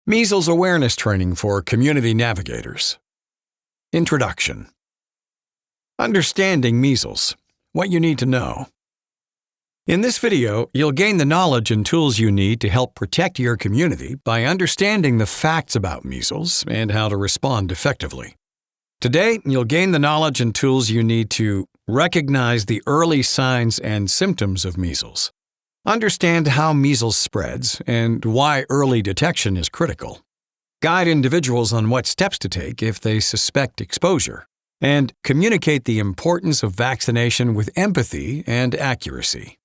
Measles Awareness Training for Community Navigators. Introduction. Understanding measles. What you need to know. In this video, you'll gain the knowledge and tools you need to help protect your community by understanding the facts about measles and how to respond effectively. Today, you'll gain the knowledge and tools you need to recognize the early signs and symptoms of measles, understand how measles spreads and why early detection is critical, guide individuals on what steps to take if they suspect exposure, and communicate the importance of vaccination with empathy and accuracy.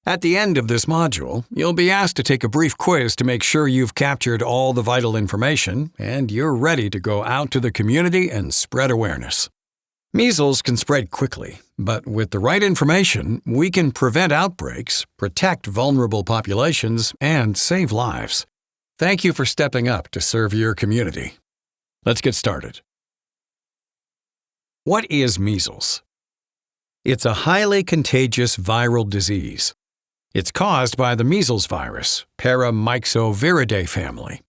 At the end of this module, you'll be asked to take a brief quiz to make sure you've captured all the vital information and you're ready to go out to the community and spread awareness. Measles can spread quickly, but with the right information, we can prevent outbreaks, protect vulnerable populations, and save lives. Thank you for stepping up to serve your community. Let's get started. What is measles? It's a highly contagious viral disease. It's caused by the measles virus, Paramyxoviridae family.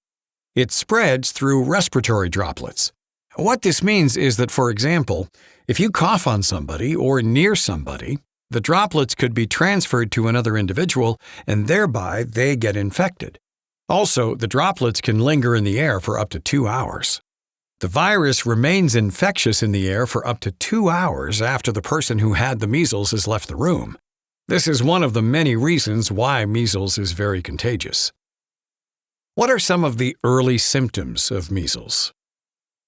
It spreads through respiratory droplets. What this means is that, for example, if you cough on somebody or near somebody, the droplets could be transferred to another individual and thereby they get infected. Also, the droplets can linger in the air for up to 2 hours. The virus remains infectious in the air for up to 2 hours after the person who had the measles has left the room. This is one of the many reasons why measles is very contagious. What are some of the early symptoms of measles?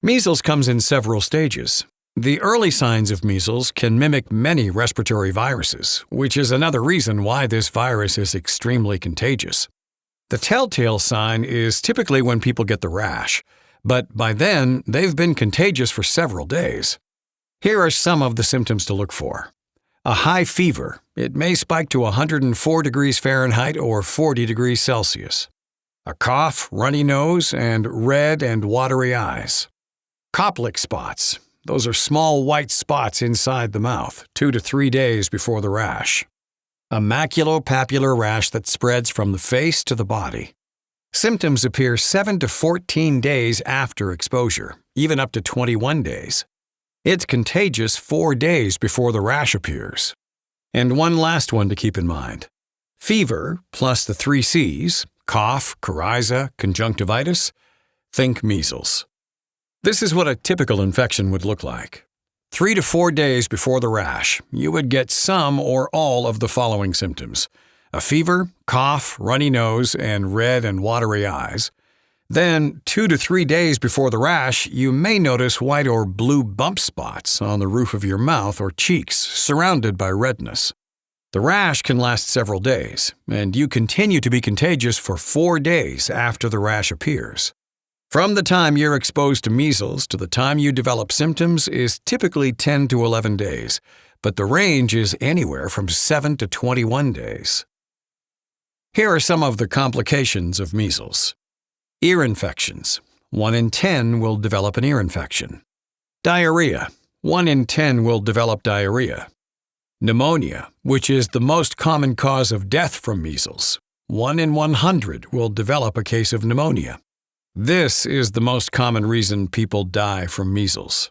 Measles comes in several stages. The early signs of measles can mimic many respiratory viruses, which is another reason why this virus is extremely contagious. The telltale sign is typically when people get the rash, but by then they've been contagious for several days. Here are some of the symptoms to look for. A high fever. It may spike to 104 degrees Fahrenheit or 40 degrees Celsius. A cough, runny nose, and red and watery eyes. Koplik spots. Those are small white spots inside the mouth, 2 to 3 days before the rash. A maculopapular rash that spreads from the face to the body. Symptoms appear 7 to 14 days after exposure, even up to 21 days. It's contagious 4 days before the rash appears. And one last one to keep in mind. Fever plus the 3 C's, cough, coryza, conjunctivitis, think measles. This is what a typical infection would look like. 3 to 4 days before the rash, you would get some or all of the following symptoms: a fever, cough, runny nose, and red and watery eyes. Then, 2 to 3 days before the rash, you may notice white or blue bump spots on the roof of your mouth or cheeks, surrounded by redness. The rash can last several days, and you continue to be contagious for 4 days after the rash appears. From the time you're exposed to measles to the time you develop symptoms is typically 10 to 11 days, but the range is anywhere from 7 to 21 days. Here are some of the complications of measles. Ear infections. 1 in 10 will develop an ear infection. Diarrhea. 1 in 10 will develop diarrhea. Pneumonia, which is the most common cause of death from measles. 1 in 100 will develop a case of pneumonia. This is the most common reason people die from measles.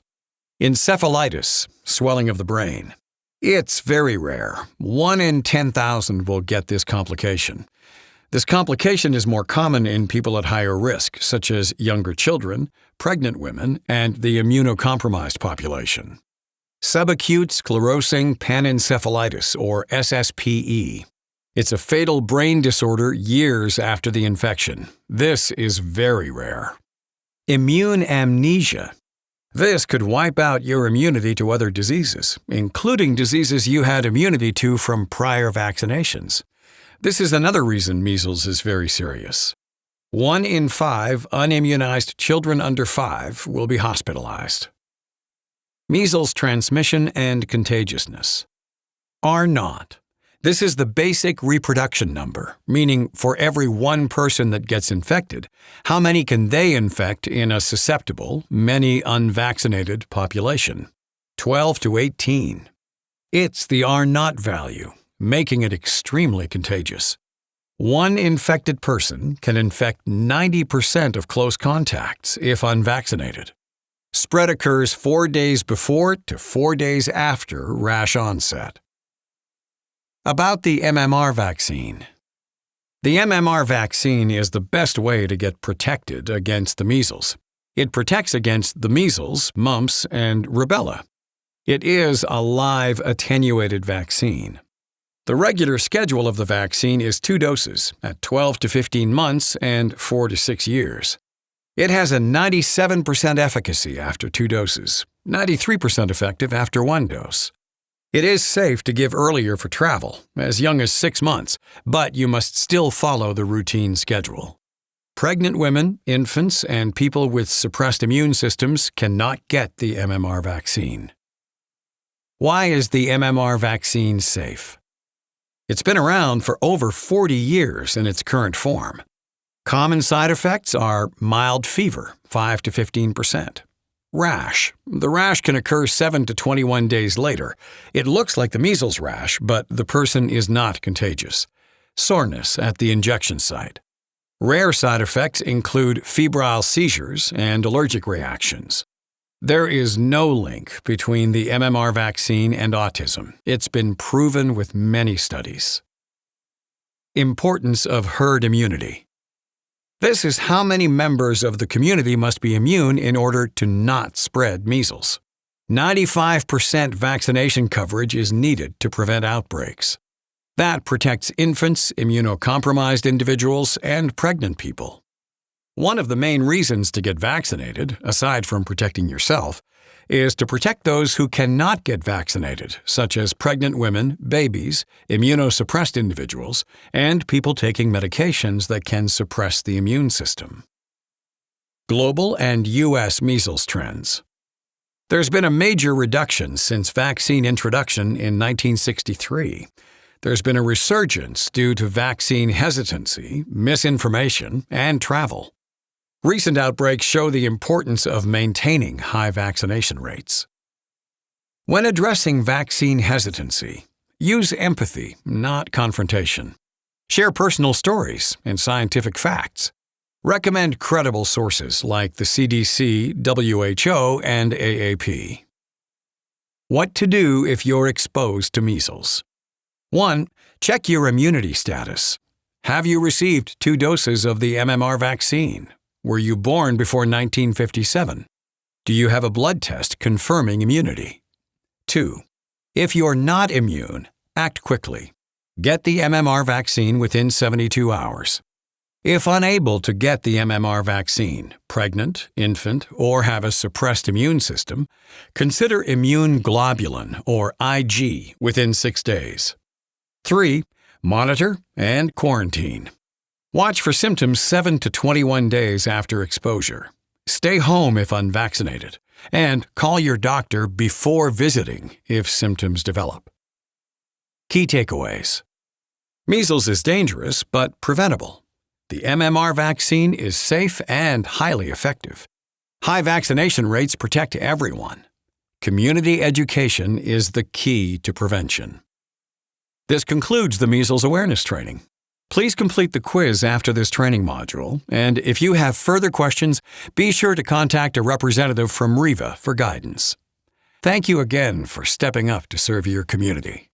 Encephalitis, swelling of the brain. It's very rare. 1 in 10,000 will get this complication. This complication is more common in people at higher risk, such as younger children, pregnant women, and the immunocompromised population. Subacute sclerosing panencephalitis, or SSPE. It's a fatal brain disorder years after the infection. This is very rare. Immune amnesia. This could wipe out your immunity to other diseases, including diseases you had immunity to from prior vaccinations. This is another reason measles is very serious. 1 in 5 unimmunized children under 5 will be hospitalized. Measles transmission and contagiousness. R0. This is the basic reproduction number, meaning for every one person that gets infected, how many can they infect in a susceptible, many unvaccinated population? 12 to 18. It's the R0 value, making it extremely contagious. One infected person can infect 90% of close contacts if unvaccinated. Spread occurs 4 days before to 4 days after rash onset. About the MMR vaccine. The MMR vaccine is the best way to get protected against the measles. It protects against the measles, mumps, and rubella. It is a live attenuated vaccine. The regular schedule of the vaccine is 2 doses at 12 to 15 months and 4 to 6 years. It has a 97% efficacy after 2 doses, 93% effective after 1 dose. It is safe to give earlier for travel, as young as 6 months, but you must still follow the routine schedule. Pregnant women, infants, and people with suppressed immune systems cannot get the MMR vaccine. Why is the MMR vaccine safe? It's been around for over 40 years in its current form. Common side effects are mild fever, 5 to 15%. Rash. The rash can occur 7 to 21 days later. It looks like the measles rash, but the person is not contagious. Soreness at the injection site. Rare side effects include febrile seizures and allergic reactions. There is no link between the MMR vaccine and autism. It's been proven with many studies. Importance of herd immunity. This is how many members of the community must be immune in order to not spread measles. 95% vaccination coverage is needed to prevent outbreaks. That protects infants, immunocompromised individuals, and pregnant people. One of the main reasons to get vaccinated, aside from protecting yourself, is to protect those who cannot get vaccinated, such as pregnant women, babies, immunosuppressed individuals, and people taking medications that can suppress the immune system. Global and U.S. measles trends. There's been a major reduction since vaccine introduction in 1963. There's been a resurgence due to vaccine hesitancy, misinformation, and travel. Recent outbreaks show the importance of maintaining high vaccination rates. When addressing vaccine hesitancy, use empathy, not confrontation. Share personal stories and scientific facts. Recommend credible sources like the CDC, WHO, and AAP. What to do if you're exposed to measles. 1. Check your immunity status. Have you received 2 doses of the MMR vaccine? Were you born before 1957? Do you have a blood test confirming immunity? 2. If you're not immune, act quickly. Get the MMR vaccine within 72 hours. If unable to get the MMR vaccine, pregnant, infant, or have a suppressed immune system, consider immune globulin, or IG, within 6 days. 3. Monitor and quarantine. Watch for symptoms 7 to 21 days after exposure. Stay home if unvaccinated, and call your doctor before visiting if symptoms develop. Key takeaways. Measles is dangerous but preventable. The MMR vaccine is safe and highly effective. High vaccination rates protect everyone. Community education is the key to prevention. This concludes the measles awareness training. Please complete the quiz after this training module, and if you have further questions, be sure to contact a representative from RIVA for guidance. Thank you again for stepping up to serve your community.